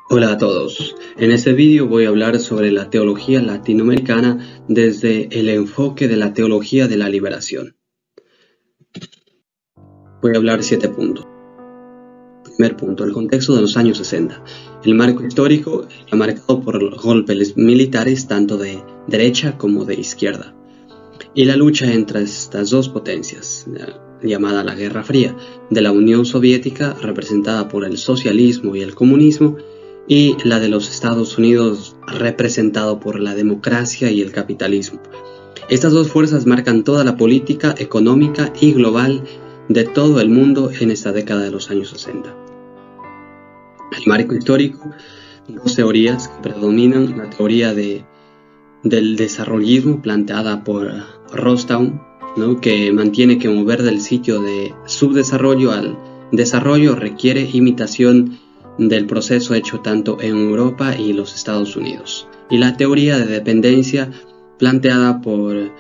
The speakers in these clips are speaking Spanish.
Hola a todos. En este vídeo voy a hablar sobre la teología latinoamericana desde el enfoque de la teología de la liberación. Voy a hablar 7 puntos. Primer punto, el contexto de los años 60. El marco histórico está marcado por golpes militares tanto de derecha como de izquierda. Y la lucha entre estas dos potencias, llamada la Guerra Fría, de la Unión Soviética, representada por el socialismo y el comunismo, y la de los Estados Unidos, representado por la democracia y el capitalismo. Estas dos fuerzas marcan toda la política económica y global de todo el mundo en esta década de los años 60. El marco histórico, dos teorías que predominan: la teoría del desarrollismo planteada por Rostow, que mantiene que mover del sitio de subdesarrollo al desarrollo requiere imitación del proceso hecho tanto en Europa y los Estados Unidos, y la teoría de dependencia planteada por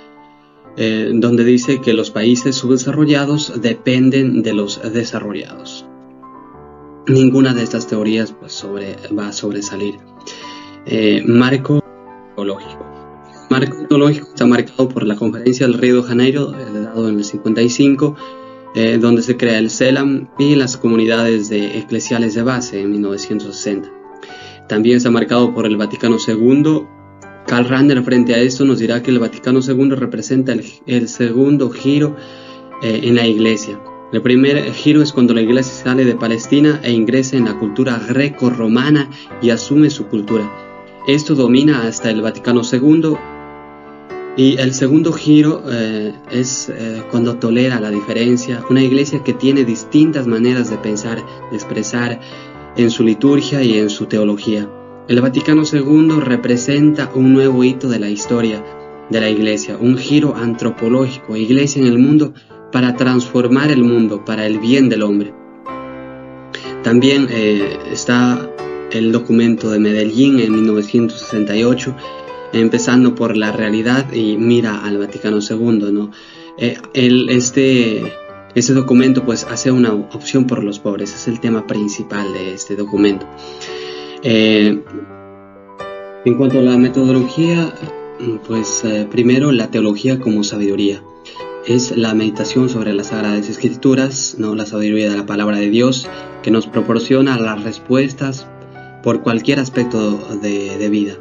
donde dice que los países subdesarrollados dependen de los desarrollados. Ninguna de estas teorías va a sobresalir. Marco teológico. El marco teológico está marcado por la Conferencia del Río de Janeiro, dado en el 55, donde se crea el CELAM y las comunidades eclesiales de base en 1960. También está marcado por el Vaticano II. Karl Rahner, frente a esto, nos dirá que el Vaticano II representa el segundo giro en la Iglesia. El primer giro es cuando la Iglesia sale de Palestina e ingresa en la cultura greco-romana y asume su cultura. Esto domina hasta el Vaticano II. Y el segundo giro es cuando tolera la diferencia, una iglesia que tiene distintas maneras de pensar, de expresar en su liturgia y en su teología. El Vaticano II representa un nuevo hito de la historia de la iglesia, un giro antropológico, iglesia en el mundo para transformar el mundo, para el bien del hombre. También está el documento de Medellín en 1968, empezando por la realidad y mira al Vaticano II, Este documento pues hace una opción por los pobres, es el tema principal de este documento. En cuanto a la metodología, pues primero la teología como sabiduría. Es la meditación sobre las Sagradas Escrituras, la sabiduría de la palabra de Dios, que nos proporciona las respuestas por cualquier aspecto de vida.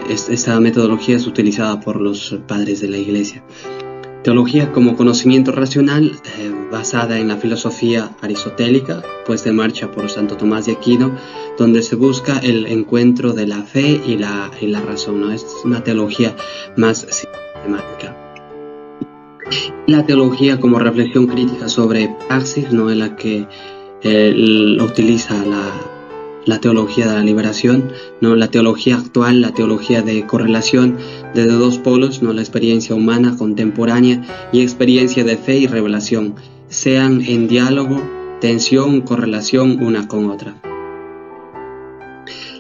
Esta metodología es utilizada por los padres de la Iglesia. Teología como conocimiento racional, basada en la filosofía aristotélica, puesta en marcha por Santo Tomás de Aquino, donde se busca el encuentro de la fe y la razón, Es una teología más sistemática. La teología como reflexión crítica sobre praxis, en la que utiliza la teología de la liberación, la teología actual, la teología de correlación de dos polos, la experiencia humana contemporánea y experiencia de fe y revelación, sean en diálogo, tensión, correlación una con otra.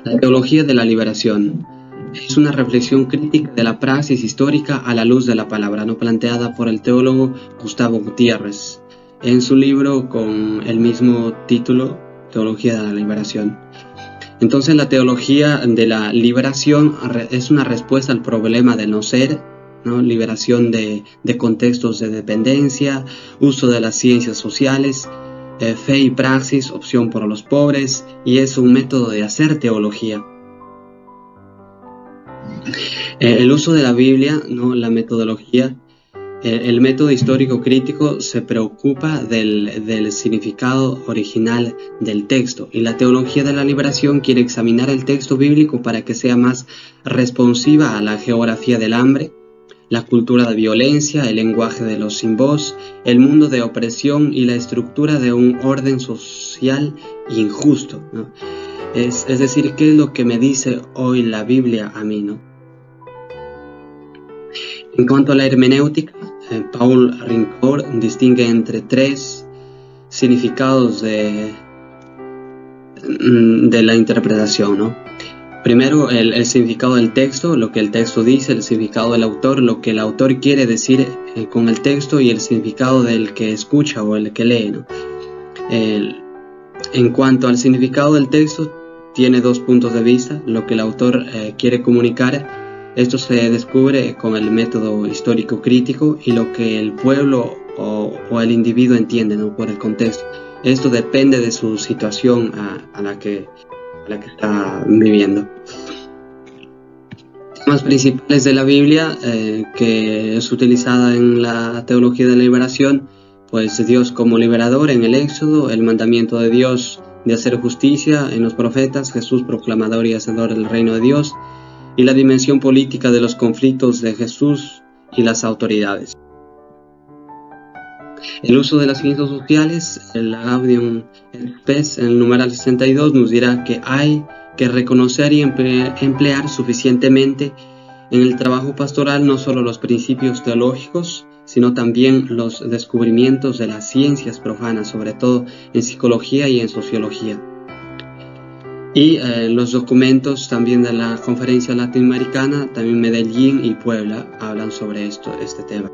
La teología de la liberación es una reflexión crítica de la praxis histórica a la luz de la palabra, planteada por el teólogo Gustavo Gutiérrez en su libro con el mismo título, Teología de la Liberación. Entonces la teología de la liberación es una respuesta al problema del no ser, liberación de contextos de dependencia, uso de las ciencias sociales, fe y praxis, opción por los pobres, y es un método de hacer teología. El uso de la Biblia, la metodología. El método histórico crítico se preocupa del significado original del texto, y la teología de la liberación quiere examinar el texto bíblico para que sea más responsiva a la geografía del hambre, la cultura de violencia, el lenguaje de los sin voz, el mundo de opresión y la estructura de un orden social injusto, Es decir, ¿qué es lo que me dice hoy la Biblia a mí, En cuanto a la hermenéutica, Paul Ricoeur distingue entre 3 significados de la interpretación, Primero, el significado del texto, lo que el texto dice; el significado del autor, lo que el autor quiere decir con el texto; y el significado del que escucha o el que lee, En cuanto al significado del texto, tiene dos puntos de vista. Lo que el autor quiere comunicar, esto se descubre con el método histórico crítico, y lo que el pueblo o el individuo entiende, ¿no?, por el contexto. Esto depende de su situación a la que está viviendo. Temas principales de la Biblia que es utilizada en la teología de la liberación, pues Dios como liberador en el Éxodo, el mandamiento de Dios de hacer justicia en los profetas, Jesús proclamador y hacedor del reino de Dios, y la dimensión política de los conflictos de Jesús y las autoridades. El uso de las ciencias sociales, el Gaudium et Spes, en el numeral 62, nos dirá que hay que reconocer y emplear suficientemente en el trabajo pastoral no solo los principios teológicos, sino también los descubrimientos de las ciencias profanas, sobre todo en psicología y en sociología. Y los documentos también de la Conferencia Latinoamericana, también Medellín y Puebla, hablan sobre este tema.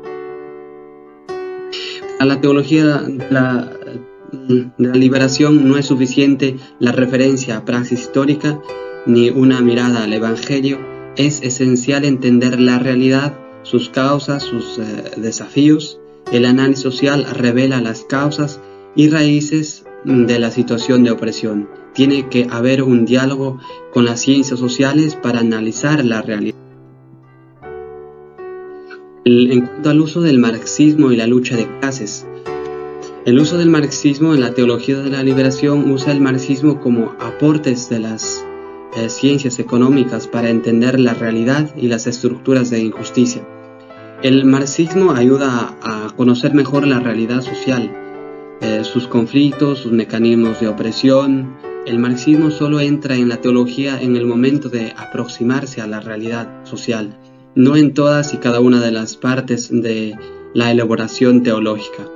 A la teología de la liberación no es suficiente la referencia a praxis histórica ni una mirada al Evangelio. Es esencial entender la realidad, sus causas, sus desafíos. El análisis social revela las causas y raíces de la situación de opresión. Tiene que haber un diálogo con las ciencias sociales para analizar la realidad. En cuanto al uso del marxismo y la lucha de clases, el uso del marxismo en la teología de la liberación usa el marxismo como aportes de las ciencias económicas para entender la realidad y las estructuras de injusticia. El marxismo ayuda a conocer mejor la realidad social, sus conflictos, sus mecanismos de opresión. El marxismo solo entra en la teología en el momento de aproximarse a la realidad social, no en todas y cada una de las partes de la elaboración teológica.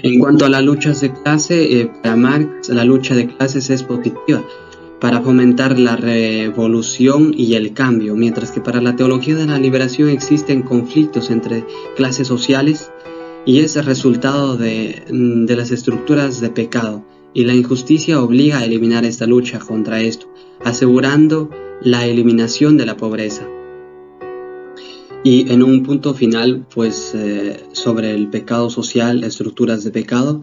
En cuanto a las luchas de clase, para Marx la lucha de clases es positiva para fomentar la revolución y el cambio, mientras que para la teología de la liberación existen conflictos entre clases sociales y es el resultado de las estructuras de pecado, y la injusticia obliga a eliminar esta lucha contra esto, asegurando la eliminación de la pobreza. Y en un punto final, pues sobre el pecado social, estructuras de pecado,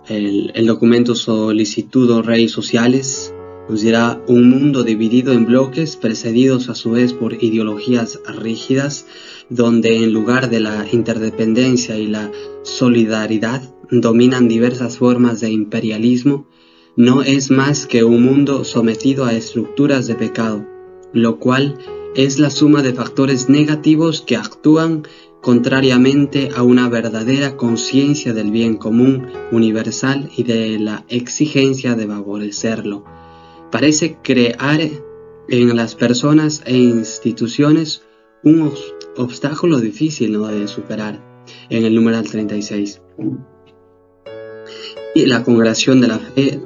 el documento Solicitudo Rei Sociales nos dirá: un mundo dividido en bloques, precedidos a su vez por ideologías rígidas, donde en lugar de la interdependencia y la solidaridad dominan diversas formas de imperialismo, no es más que un mundo sometido a estructuras de pecado, lo cual es la suma de factores negativos que actúan contrariamente a una verdadera conciencia del bien común universal y de la exigencia de favorecerlo. Parece crear en las personas e instituciones un obstáculo difícil, ¿no?, de superar, en el numeral 36. Y la congregación de la fe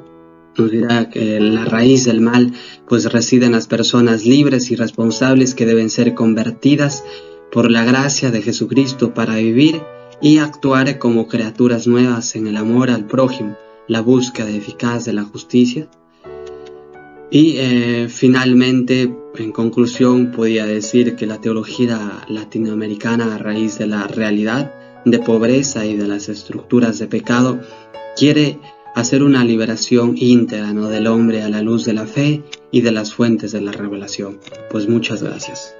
nos dirá que la raíz del mal pues reside en las personas libres y responsables que deben ser convertidas por la gracia de Jesucristo para vivir y actuar como criaturas nuevas en el amor al prójimo, la búsqueda eficaz de la justicia. Y finalmente, en conclusión, podría decir que la teología latinoamericana, a raíz de la realidad de pobreza y de las estructuras de pecado, quiere hacer una liberación íntegra, ¿no?, del hombre a la luz de la fe y de las fuentes de la revelación. Pues muchas gracias.